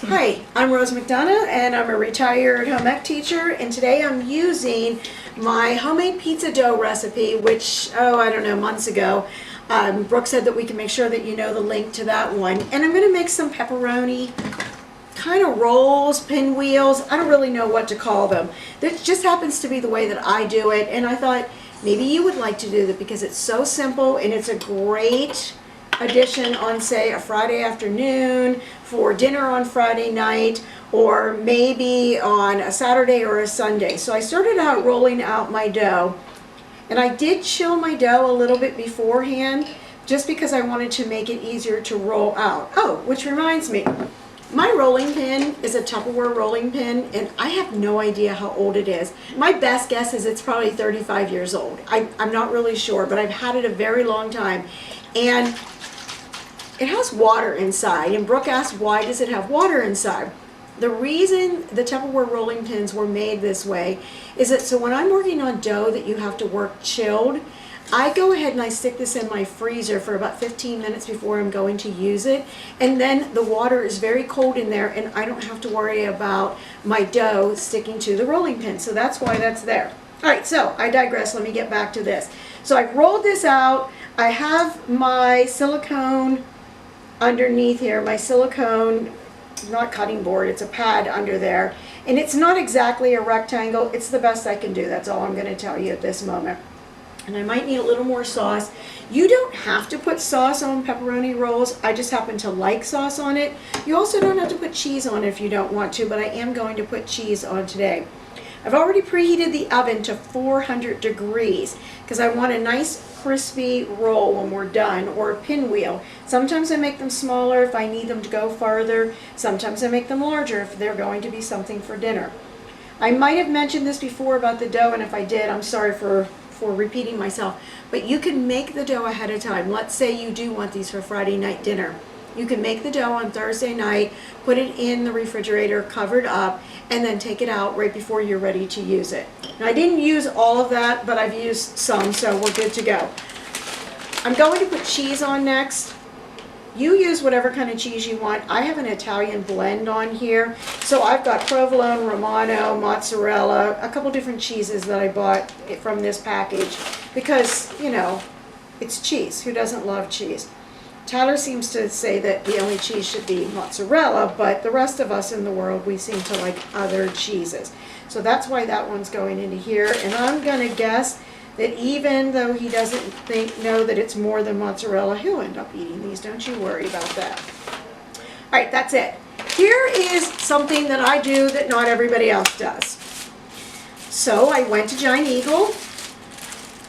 Hi, I'm Rose McDonough and I'm a retired home ec teacher, and today I'm using my homemade pizza dough recipe, which, I don't know, months ago, Brooke said that we can make sure that you know the link to that one. And I'm going to make some pepperoni kind of rolls, pinwheels. I don't really know what to call them. This just happens to be the way that I do it, and I thought maybe you would like to do that because it's so simple and it's a great addition on, say, a Friday afternoon, for dinner on Friday night, or maybe on a Saturday or a Sunday. So I started out rolling out my dough, and I did chill my dough a little bit beforehand just because I wanted to make it easier to roll out. Oh, which reminds me, my rolling pin is a Tupperware rolling pin, and I have no idea how old it is. My best guess is it's probably 35 years old. I'm not really sure, but I've had it a very long time. And it has water inside, and Brooke asked, why does it have water inside? The reason the Tupperware rolling pins were made this way is that so when I'm working on dough that you have to work chilled, I go ahead and I stick this in my freezer for about 15 minutes before I'm going to use it, and then the water is very cold in there and I don't have to worry about my dough sticking to the rolling pin. So that's why that's there. Alright, so I digress. Let me get back to this. So I've rolled this out. I have my silicone underneath here, my silicone, not cutting board, it's a pad under there, and it's not exactly a rectangle. It's the best I can do. That's all I'm going to tell you at this moment. And I might need a little more sauce. You don't have to put sauce on pepperoni rolls. I just happen to like sauce on it. You also don't have to put cheese on it if you don't want to, but I am going to put cheese on today. I've already preheated the oven to 400 degrees because I want a nice crispy roll when we're done, or a pinwheel. Sometimes I make them smaller if I need them to go farther. Sometimes I make them larger if they're going to be something for dinner. I might have mentioned this before about the dough, and if I did, I'm sorry for repeating myself, but you can make the dough ahead of time. Let's say you do want these for Friday night dinner. You can make the dough on Thursday night, put it in the refrigerator covered up, and then take it out right before you're ready to use it. Now, I didn't use all of that, but I've used some, so we're good to go. I'm going to put cheese on next. You use whatever kind of cheese you want. I have an Italian blend on here, so I've got provolone, romano, mozzarella, a couple different cheeses that I bought from this package because, you know, it's cheese. Who doesn't love cheese? Tyler seems to say that the only cheese should be mozzarella, but the rest of us in the world, we seem to like other cheeses. So that's why that one's going into here. And I'm going to guess that even though he doesn't know that it's more than mozzarella, he'll end up eating these. Don't you worry about that. All right, that's it. Here is something that I do that not everybody else does. So I went to Giant Eagle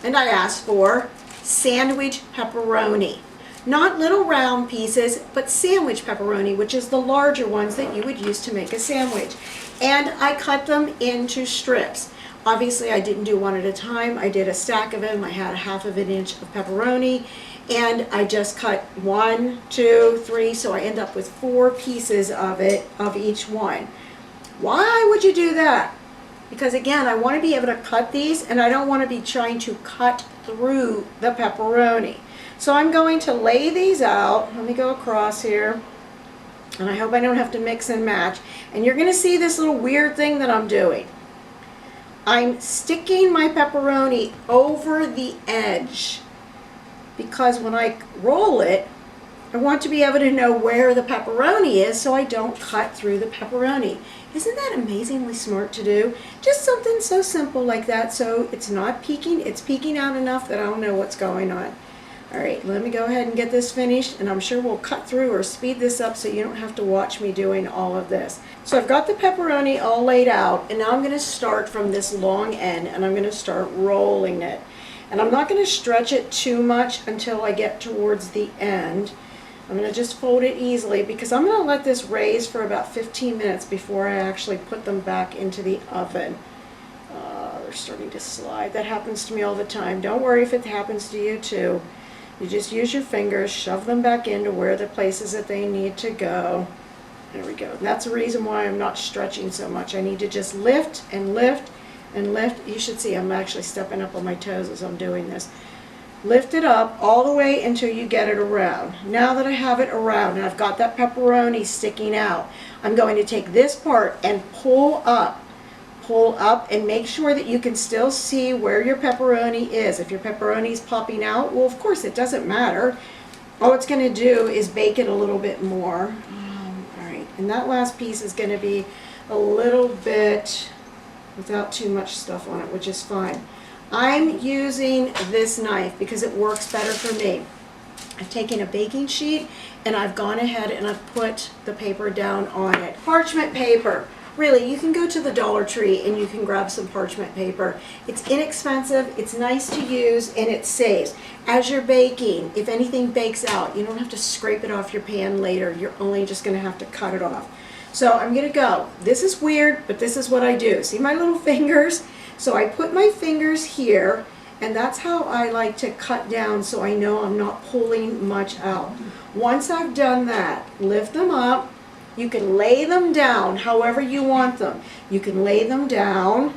and I asked for sandwich pepperoni. Not little round pieces, but sandwich pepperoni, which is the larger ones that you would use to make a sandwich. And I cut them into strips. Obviously, I didn't do one at a time. I did a stack of them. I had a half of an inch of pepperoni, and I just cut 1, 2, 3, so I end up with 4 pieces of it, of each one. Why would you do that? Because again, I want to be able to cut these, and I don't want to be trying to cut through the pepperoni. So I'm going to lay these out. Let me go across here. And I hope I don't have to mix and match. And you're going to see this little weird thing that I'm doing. I'm sticking my pepperoni over the edge because when I roll it, I want to be able to know where the pepperoni is so I don't cut through the pepperoni. Isn't that amazingly smart to do? Just something so simple like that, so it's not peeking. It's peeking out enough that I don't know what's going on. All right, let me go ahead and get this finished, and I'm sure we'll cut through or speed this up so you don't have to watch me doing all of this. So I've got the pepperoni all laid out, and now I'm going to start from this long end, and I'm going to start rolling it. And I'm not going to stretch it too much until I get towards the end. I'm going to just fold it easily because I'm going to let this raise for about 15 minutes before I actually put them back into the oven. They're starting to slide. That happens to me all the time. Don't worry if it happens to you too. You just use your fingers, shove them back into where the places that they need to go. There we go. That's the reason why I'm not stretching so much. I need to just lift and lift and lift. You should see I'm actually stepping up on my toes as I'm doing this. lift it up all the way until you get it around. Now that I have it around and I've got that pepperoni sticking out, I'm going to take this part and pull up and make sure that you can still see where your pepperoni is. If your pepperoni is popping out, well, of course it doesn't matter. All it's going to do is bake it a little bit more. All right, and that last piece is going to be a little bit without too much stuff on it, which is fine. I'm using this knife because it works better for me. I've taken a baking sheet and I've gone ahead and I've put the paper down on it. Parchment paper. Really, you can go to the Dollar Tree and you can grab some parchment paper. It's inexpensive, it's nice to use, and it saves. As you're baking, if anything bakes out, you don't have to scrape it off your pan later. You're only just going to have to cut it off. So I'm going to go. This is weird, but this is what I do. See my little fingers? So I put my fingers here, and that's how I like to cut down so I know I'm not pulling much out. Once I've done that, lift them up. You can lay them down however you want them. You can lay them down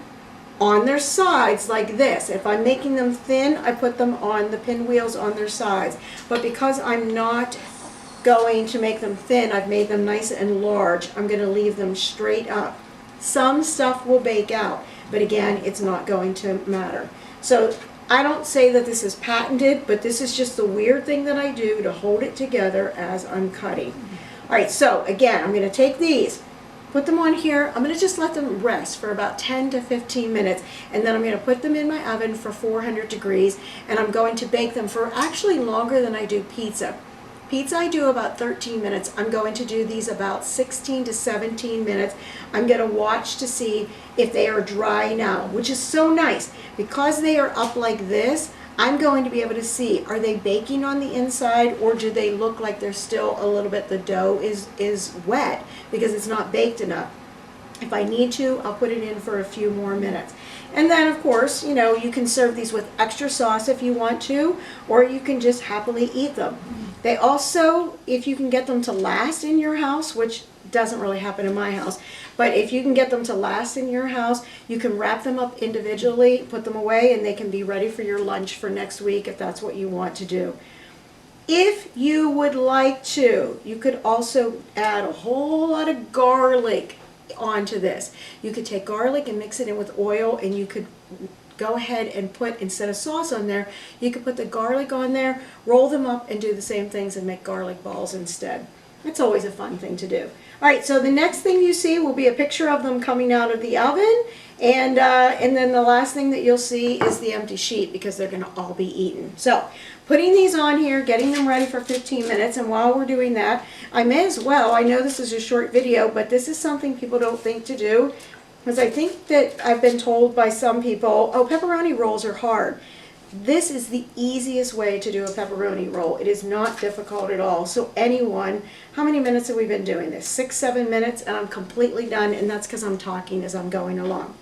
on their sides like this. If I'm making them thin, I put them on the pinwheels on their sides. But because I'm not going to make them thin, I've made them nice and large. I'm going to leave them straight up. Some stuff will bake out, but again, it's not going to matter. So I don't say that this is patented, but this is just the weird thing that I do to hold it together as I'm cutting. All right, so again, I'm going to take these, put them on here. I'm going to just let them rest for about 10 to 15 minutes, and then I'm going to put them in my oven for 400 degrees, and I'm going to bake them for actually longer than I do pizza. Pizza I do about 13 minutes. I'm going to do these about 16 to 17 minutes. I'm going to watch to see if they are dry now, which is so nice. Because they are up like this, I'm going to be able to see, are they baking on the inside, or do they look like they're still a little bit, the dough is wet because it's not baked enough. If I need to, I'll put it in for a few more minutes. And then, of course, you know, you can serve these with extra sauce if you want to, or you can just happily eat them. They also, if you can get them to last in your house, which doesn't really happen in my house, but if you can get them to last in your house, you can wrap them up individually, put them away, and they can be ready for your lunch for next week if that's what you want to do. If you would like to, you could also add a whole lot of garlic onto this. You could take garlic and mix it in with oil, and you could go ahead and put, instead of sauce on there, you could put the garlic on there, roll them up, and do the same things and make garlic balls instead. It's always a fun thing to do. All right, so the next thing you see will be a picture of them coming out of the oven, and then the last thing that you'll see is the empty sheet because they're going to all be eaten. So putting these on here, getting them ready for 15 minutes, and while we're doing that, I may as well, I know this is a short video, but this is something people don't think to do, because I think that I've been told by some people, oh, pepperoni rolls are hard. This is the easiest way to do a pepperoni roll. It is not difficult at all. So anyone, how many minutes have we been doing this? 6, 7 minutes, and I'm completely done, and that's because I'm talking as I'm going along.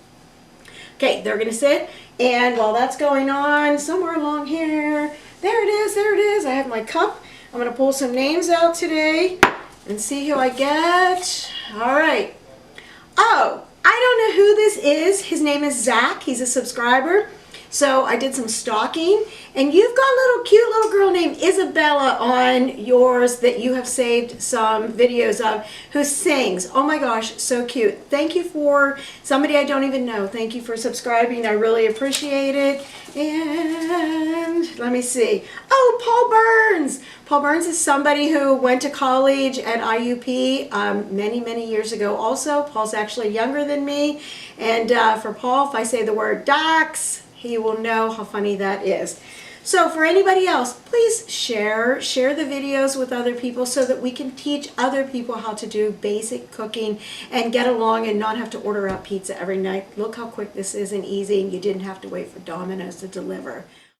Okay, they're going to sit, and while that's going on, somewhere along here, there it is, I have my cup. I'm going to pull some names out today and see who I get. All right. Oh, I don't know who this is. His name is Zach. He's a subscriber. So I did some stalking, and you've got a little cute little girl named Isabella on yours that you have saved some videos of who sings. Oh my gosh, so cute. Thank you for somebody I don't even know. Thank you for subscribing. I really appreciate it. And let me see. Oh, Paul Burns. Paul Burns is somebody who went to college at IUP many years ago also. Paul's actually younger than me. And for Paul, if I say the word docs, he will know how funny that is. So for anybody else, please share the videos with other people so that we can teach other people how to do basic cooking and get along and not have to order out pizza every night. Look how quick this is and easy, and you didn't have to wait for Domino's to deliver.